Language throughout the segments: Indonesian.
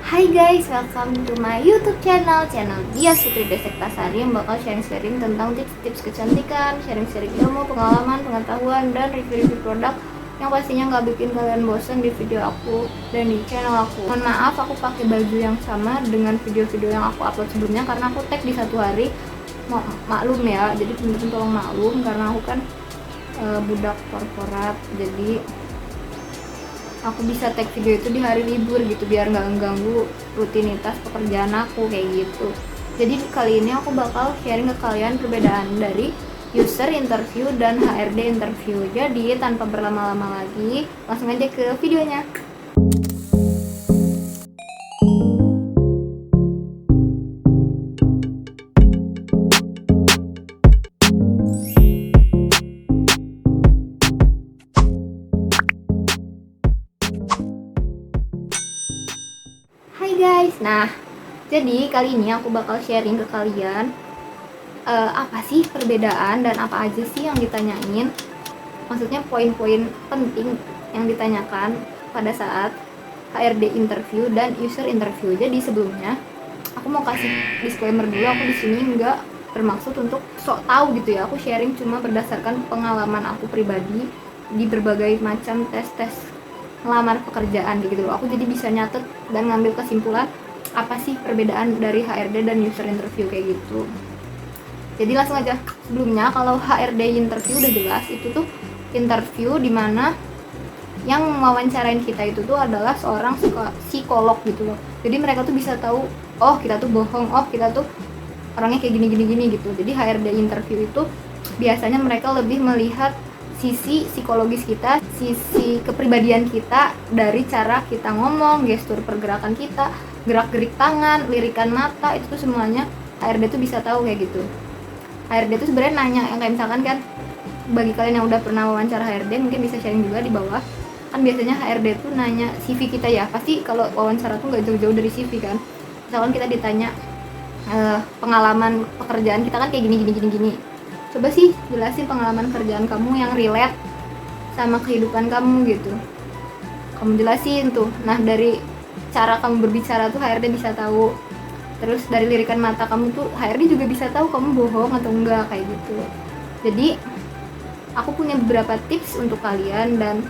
Hai guys, welcome to my YouTube channel Dia Sutri Desektasari yang bakal sharing-sharing tentang tips-tips kecantikan, sharing-sharing ilmu, pengalaman, pengetahuan, dan review-review produk yang pastinya nggak bikin kalian bosan di video aku dan di channel aku. Mohon maaf, aku pakai baju yang sama dengan video-video yang aku upload sebelumnya karena aku tag di satu hari. Maklum ya, jadi teman-teman tolong maklum karena aku kan budak korporat, jadi aku bisa tag video itu di hari libur gitu biar nggak mengganggu rutinitas pekerjaan aku kayak gitu. Jadi kali ini aku bakal sharing ke kalian perbedaan dari user interview dan HRD interview. Jadi tanpa berlama-lama lagi, langsung aja ke videonya. Hai guys, nah jadi kali ini aku bakal sharing ke kalian apa sih perbedaan dan apa aja sih yang ditanyain. Maksudnya poin-poin penting yang ditanyakan pada saat HRD interview dan user interview. Jadi sebelumnya aku mau kasih disclaimer dulu, aku di sini nggak bermaksud untuk sok tahu gitu ya. Aku sharing cuma berdasarkan pengalaman aku pribadi di berbagai macam tes ngelamar pekerjaan gitu loh. Aku jadi bisa nyatet dan ngambil kesimpulan apa sih perbedaan dari HRD dan user interview kayak gitu. Jadi langsung aja. Sebelumnya kalau HRD interview udah jelas, itu tuh interview dimana yang mewawancarain kita itu tuh adalah seorang psikolog gitu loh. Jadi mereka tuh bisa tahu, oh kita tuh bohong, oh kita tuh orangnya kayak gini gitu. Jadi HRD interview itu biasanya mereka lebih melihat sisi psikologis kita, sisi kepribadian kita dari cara kita ngomong, gestur pergerakan kita, gerak-gerik tangan, lirikan mata, itu tuh semuanya HRD tuh bisa tahu kayak gitu. HRD tuh sebenarnya nanya yang kayak misalkan kan, bagi kalian yang udah pernah wawancara HRD mungkin bisa sharing juga di bawah. Kan biasanya HRD tuh nanya CV kita ya, pasti kalau wawancara tuh nggak jauh-jauh dari CV kan. Misalkan kita ditanya pengalaman pekerjaan kita kan kayak gini. Coba sih jelasin pengalaman kerjaan kamu yang relate sama kehidupan kamu gitu. Kamu jelasin tuh. Nah dari cara kamu berbicara tuh HRD bisa tahu. Terus dari lirikan mata kamu tuh HRD juga bisa tahu kamu bohong atau enggak kayak gitu. Jadi aku punya beberapa tips untuk kalian dan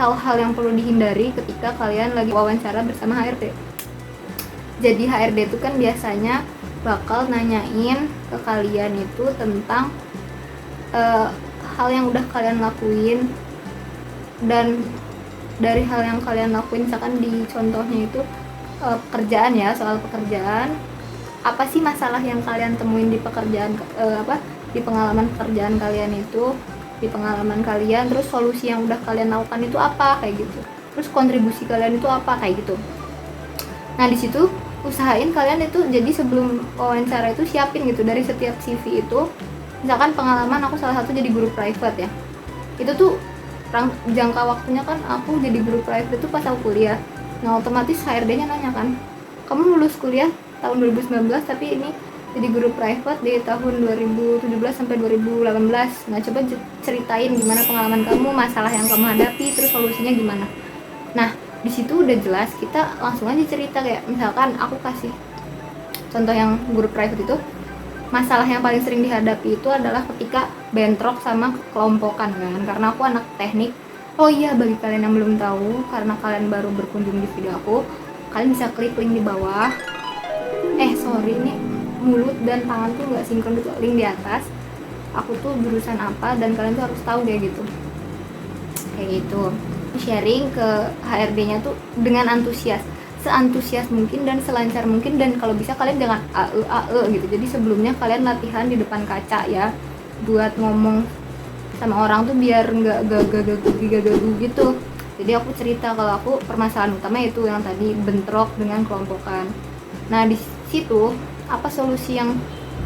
hal-hal yang perlu dihindari ketika kalian lagi wawancara bersama HRD. Jadi HRD itu kan biasanya bakal nanyain ke kalian itu tentang hal yang udah kalian lakuin, dan dari hal yang kalian lakuin misalkan di contohnya itu pekerjaan ya, soal pekerjaan, apa sih masalah yang kalian temuin di pekerjaan di pengalaman pekerjaan kalian itu, di pengalaman kalian, terus solusi yang udah kalian lakukan itu apa kayak gitu, terus kontribusi kalian itu apa kayak gitu. Nah di situ usahain kalian itu jadi sebelum wawancara itu siapin gitu dari setiap CV itu. Misalkan pengalaman aku salah satu jadi guru private ya, itu tuh jangka waktunya kan aku jadi guru private itu pas aku kuliah. Nah otomatis HRD-nya nanya kan, kamu lulus kuliah tahun 2019 tapi ini jadi guru private di tahun 2017 sampai 2018. Nah coba ceritain gimana pengalaman kamu, masalah yang kamu hadapi, terus solusinya gimana. Nah di situ udah jelas, kita langsung aja cerita. Kayak misalkan aku kasih contoh yang guru private itu, masalah yang paling sering dihadapi itu adalah ketika bentrok sama kelompokan kan, karena aku anak teknik. Oh iya, bagi kalian yang belum tahu, karena kalian baru berkunjung di video aku, kalian bisa klik link di bawah. Sorry, ini mulut dan tangan tuh nggak sinkron gitu. Link di atas, aku tuh jurusan apa dan kalian tuh harus tahu kayak gitu. Sharing ke HRD-nya tuh dengan antusias, seantusias mungkin dan selancar mungkin, dan kalau bisa kalian jangan AE gitu. Jadi sebelumnya kalian latihan di depan kaca ya, buat ngomong sama orang tuh biar nggak gagu gitu. Jadi aku cerita kalau aku permasalahan utama itu yang tadi bentrok dengan kelompokan. Nah di situ apa solusi yang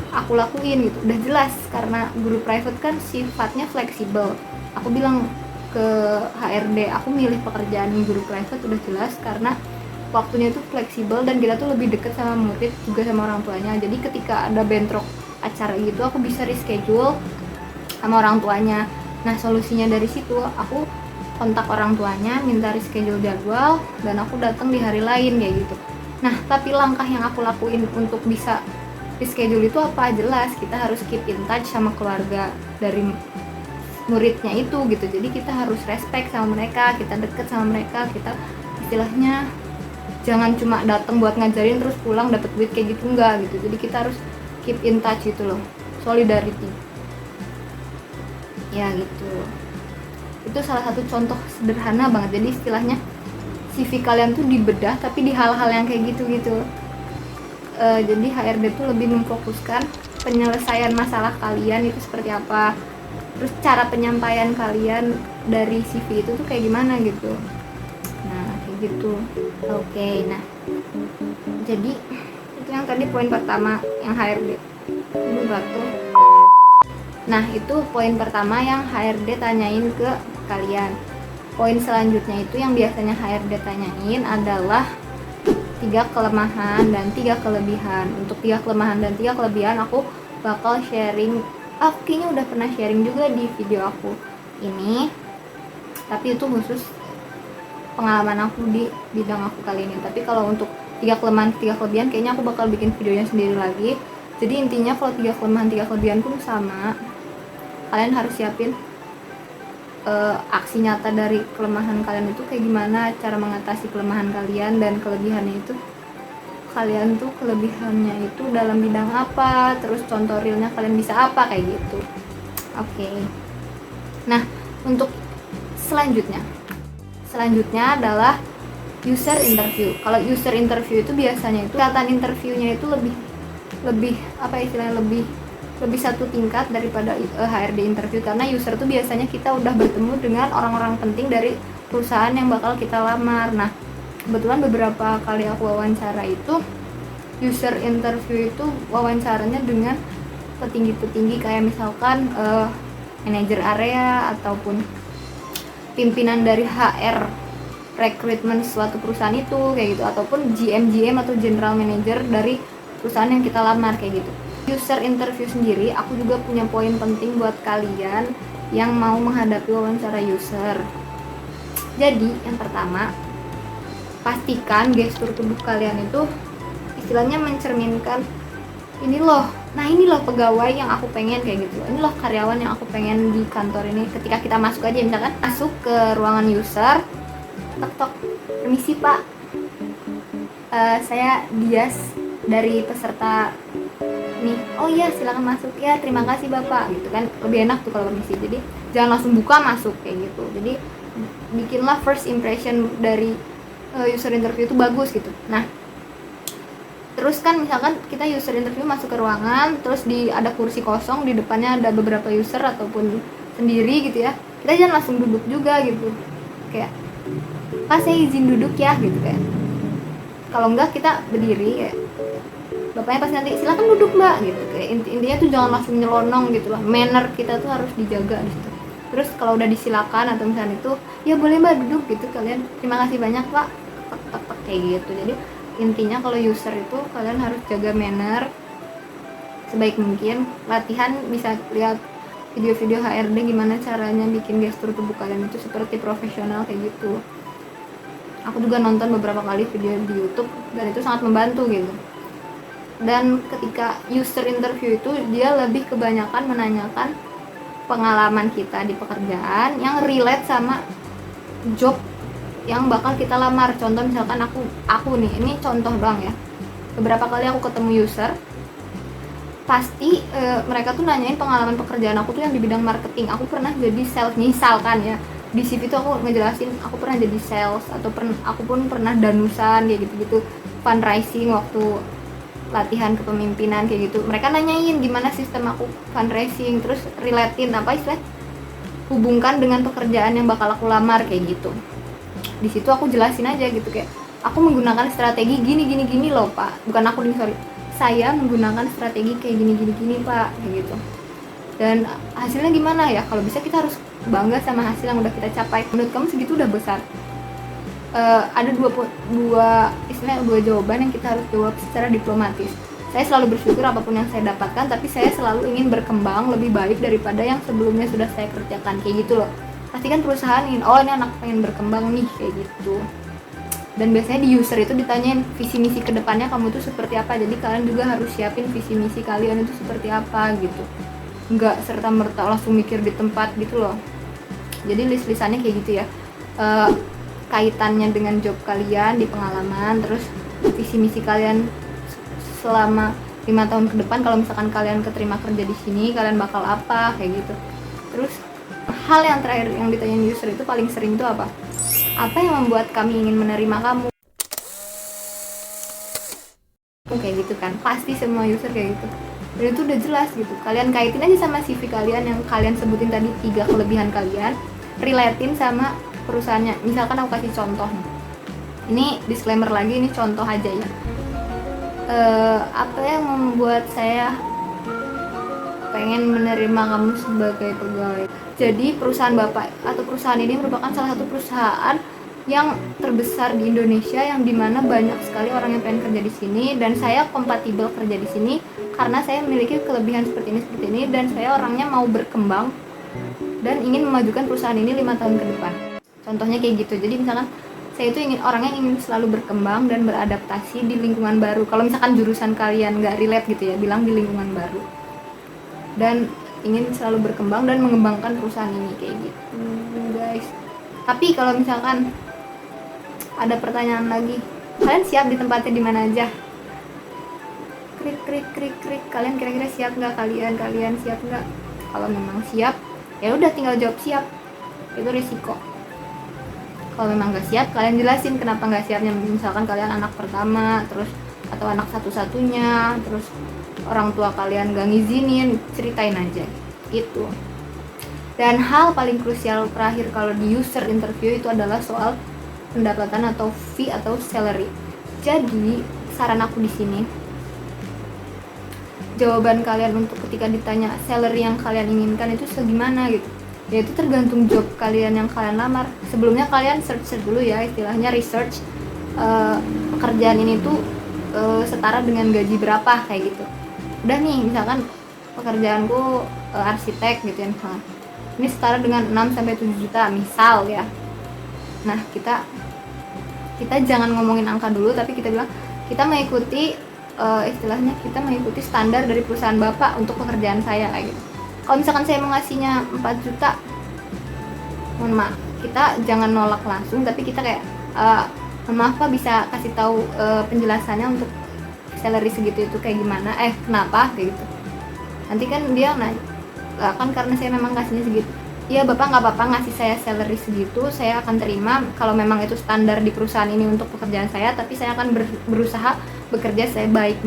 aku lakuin gitu, udah jelas karena guru private kan sifatnya fleksibel. Aku bilang ke HRD, aku milih pekerjaan guru private udah jelas karena waktunya tuh fleksibel dan kita tuh lebih deket sama murid juga sama orang tuanya. Jadi ketika ada bentrok acara gitu, aku bisa reschedule sama orang tuanya. Nah solusinya dari situ aku kontak orang tuanya, minta reschedule jadwal, dan aku datang di hari lain kayak gitu. Nah, tapi langkah yang aku lakuin untuk bisa reschedule itu apa? Jelas, kita harus keep in touch sama keluarga dari muridnya itu gitu. Jadi kita harus respect sama mereka, kita deket sama mereka, kita istilahnya jangan cuma datang buat ngajarin terus pulang dapat duit kayak gitu, enggak gitu. Jadi kita harus keep in touch gitu loh, solidarity ya gitu. Itu salah satu contoh sederhana banget. Jadi istilahnya CV kalian tuh dibedah tapi di hal-hal yang kayak gitu-gitu. Jadi HRD tuh lebih memfokuskan penyelesaian masalah kalian itu seperti apa, terus cara penyampaian kalian dari CV itu tuh kayak gimana gitu. Nah kayak gitu. Oke, nah jadi itu yang tadi poin pertama yang HRD ini batu. Nah itu poin pertama yang HRD tanyain ke kalian. Poin selanjutnya itu yang biasanya HRD tanyain adalah 3 kelemahan dan 3 kelebihan. Untuk 3 kelemahan dan 3 kelebihan aku bakal sharing. Aku kayaknya udah pernah sharing juga di video aku ini, tapi itu khusus pengalaman aku di bidang aku kali ini. Tapi kalau untuk 3 kelemahan 3 kelebihan kayaknya aku bakal bikin videonya sendiri lagi. Jadi intinya kalau 3 kelemahan 3 kelebihan pun sama, kalian harus siapin aksi nyata dari kelemahan kalian itu kayak gimana, cara mengatasi kelemahan kalian, dan kelebihannya itu kalian tuh kelebihannya itu dalam bidang apa, terus contoh realnya kalian bisa apa kayak gitu. Oke. Nah untuk selanjutnya adalah user interview. Kalau user interview itu biasanya itu kelihatan interviewnya itu lebih apa istilahnya, lebih satu tingkat daripada HRD interview, karena user tuh biasanya kita udah bertemu dengan orang-orang penting dari perusahaan yang bakal kita lamar. Nah kebetulan beberapa kali aku wawancara itu user interview itu wawancaranya dengan petinggi-petinggi kayak misalkan manajer area ataupun pimpinan dari HR rekrutmen suatu perusahaan itu kayak gitu, ataupun GM atau general manager dari perusahaan yang kita lamar kayak gitu. User interview sendiri aku juga punya poin penting buat kalian yang mau menghadapi wawancara user. Jadi yang pertama, pastikan gestur tubuh kalian itu istilahnya mencerminkan ini loh pegawai yang aku pengen kayak gitu, ini loh karyawan yang aku pengen di kantor ini. Ketika kita masuk aja, misalkan masuk ke ruangan user, tok, permisi pak, saya Dias dari peserta nih. Oh iya silakan masuk, ya terima kasih bapak gitu kan, lebih enak tuh kalau permisi. Jadi jangan langsung buka masuk kayak gitu. Jadi bikinlah first impression dari user interview itu bagus gitu. Nah terus kan misalkan kita user interview masuk ke ruangan, terus ada kursi kosong, di depannya ada beberapa user ataupun sendiri gitu ya, kita jangan langsung duduk juga gitu, kayak pak saya izin duduk ya gitu kayak. Kalau enggak kita berdiri kayak, bapaknya pasti nanti silakan duduk mbak gitu kayak. Intinya tuh jangan langsung nyelonong gitu lah, manner kita tuh harus dijaga gitu. Terus kalau udah disilakan atau misalnya itu ya boleh mbak duduk gitu, kalian terima kasih banyak pak, tek kayak gitu. Jadi intinya kalau user itu kalian harus jaga manner sebaik mungkin. Latihan bisa lihat video-video HRD gimana caranya bikin gestur tubuh kalian itu seperti profesional kayak gitu. Aku juga nonton beberapa kali video di YouTube dan itu sangat membantu gitu. Dan ketika user interview itu dia lebih kebanyakan menanyakan pengalaman kita di pekerjaan yang relate sama job yang bakal kita lamar. Contoh misalkan aku nih, ini contoh doang ya, beberapa kali aku ketemu user, pasti mereka tuh nanyain pengalaman pekerjaan aku tuh yang di bidang marketing. Aku pernah jadi sales misalkan ya, di CV itu aku ngejelasin aku pernah jadi sales, atau aku pun pernah danusan kayak gitu-gitu, fundraising waktu latihan kepemimpinan kayak gitu. Mereka nanyain gimana sistem aku fundraising, terus relatein apa istilah, hubungkan dengan pekerjaan yang bakal aku lamar kayak gitu. Di situ aku jelasin aja gitu kayak, aku menggunakan strategi gini loh pak, bukan aku nih, sorry, saya menggunakan strategi kayak gini pak kayak gitu. Dan hasilnya gimana ya, kalau bisa kita harus bangga sama hasil yang udah kita capai. Menurut kamu segitu udah besar. Ada dua jawaban yang kita harus jawab secara diplomatis. Saya selalu bersyukur apapun yang saya dapatkan, tapi saya selalu ingin berkembang lebih baik daripada yang sebelumnya sudah saya kerjakan kayak gitu loh. Pasti kan perusahaan ingin, oh ini anak pengen berkembang nih kayak gitu. Dan biasanya di user itu ditanyain visi misi kedepannya kamu tuh seperti apa, jadi kalian juga harus siapin visi misi kalian itu seperti apa gitu, nggak serta merta langsung mikir di tempat gitu loh. Jadi list-listannya kayak gitu ya, kaitannya dengan job kalian di pengalaman, terus visi misi kalian selama 5 tahun ke depan, kalau misalkan kalian keterima kerja di sini kalian bakal apa, kayak gitu. Terus hal yang terakhir yang ditanyain user itu paling sering tuh apa yang membuat kami ingin menerima kamu, kayak gitu kan, pasti semua user kayak gitu. Dan itu udah jelas gitu, kalian kaitin aja sama CV kalian yang kalian sebutin tadi 3 kelebihan kalian, relatein sama perusahaannya. Misalkan aku kasih contoh nih, ini disclaimer lagi, ini contoh aja ya. Apa yang membuat saya pengen menerima kamu sebagai pegawai. Jadi perusahaan bapak atau perusahaan ini merupakan salah satu perusahaan yang terbesar di Indonesia, yang dimana banyak sekali orang yang pengen kerja di sini, dan saya kompatibel kerja di sini karena saya memiliki kelebihan seperti ini, dan saya orangnya mau berkembang dan ingin memajukan perusahaan ini 5 tahun ke depan. Contohnya kayak gitu. Jadi misalkan saya itu orangnya ingin selalu berkembang dan beradaptasi di lingkungan baru. Kalau misalkan jurusan kalian nggak relate gitu ya, bilang di lingkungan baru. Dan ingin selalu berkembang dan mengembangkan perusahaan ini, kayak gitu guys. Tapi kalau misalkan ada pertanyaan lagi, kalian siap ditempatin di mana aja? Krik. Kalian kira-kira siap nggak? Kalian siap nggak? Kalau memang siap, ya udah tinggal jawab siap. Itu risiko. Kalau memang nggak siap, kalian jelasin kenapa nggak siapnya. Misalkan kalian anak pertama, terus atau anak satu-satunya, terus orang tua kalian nggak ngizinin, ceritain aja gitu. Dan hal paling krusial terakhir kalau di user interview itu adalah soal pendapatan atau fee atau salary. Jadi saran aku di sini, jawaban kalian untuk ketika ditanya salary yang kalian inginkan itu segimana gitu, ya itu tergantung job kalian yang kalian lamar. Sebelumnya kalian search dulu ya, istilahnya research, pekerjaan ini tuh setara dengan gaji berapa, kayak gitu. Udah nih, misalkan pekerjaanku arsitek gitu ya, misalkan ini setara dengan 6-7 juta misal ya. Nah kita jangan ngomongin angka dulu, tapi kita bilang kita mengikuti istilahnya kita mengikuti standar dari perusahaan bapak untuk pekerjaan saya, kayak gitu. Kalau misalkan saya mau ngasihnya 4 juta, mohon maaf, kita jangan nolak langsung, tapi kita kayak mohon maaf Pak, bisa kasih tahu penjelasannya untuk salary segitu itu kayak gimana, kenapa, kayak gitu. Nanti kan dia nanya, kan karena saya memang kasihnya segitu. Iya bapak, nggak apa-apa ngasih saya salary segitu, saya akan terima kalau memang itu standar di perusahaan ini untuk pekerjaan saya, tapi saya akan berusaha bekerja sebaik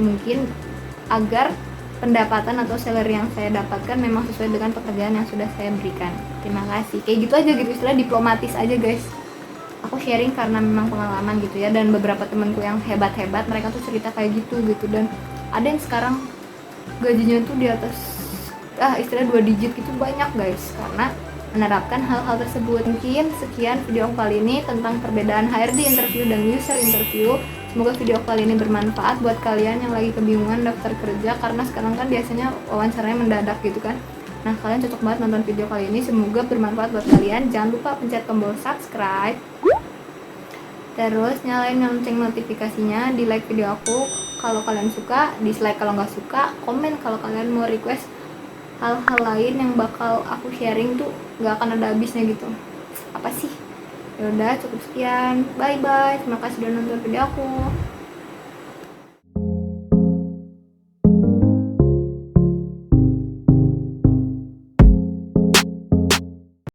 mungkin agar pendapatan atau salary yang saya dapatkan memang sesuai dengan pekerjaan yang sudah saya berikan. Terima kasih. Kayak gitu aja gitu, istilah diplomatis aja guys. Aku sharing karena memang pengalaman gitu ya, dan beberapa temanku yang hebat-hebat mereka tuh cerita kayak gitu, dan ada yang sekarang gajinya tuh di atas istilah 2 digit gitu, banyak guys, karena menerapkan hal-hal tersebut. Mungkin sekian video kali ini tentang perbedaan HRD interview dan user interview. Semoga video kali ini bermanfaat buat kalian yang lagi kebingungan daftar kerja, karena sekarang kan biasanya wawancaranya mendadak gitu kan. Nah kalian cocok banget nonton video kali ini, semoga bermanfaat buat kalian. Jangan lupa pencet tombol subscribe, terus nyalain lonceng notifikasinya, di like video aku kalau kalian suka, dislike kalau nggak suka, komen kalau kalian mau request hal-hal lain yang bakal aku sharing tuh nggak akan ada habisnya gitu. Apa sih? Ya udah, cukup sekian. Bye bye. Terima kasih udah nonton video aku.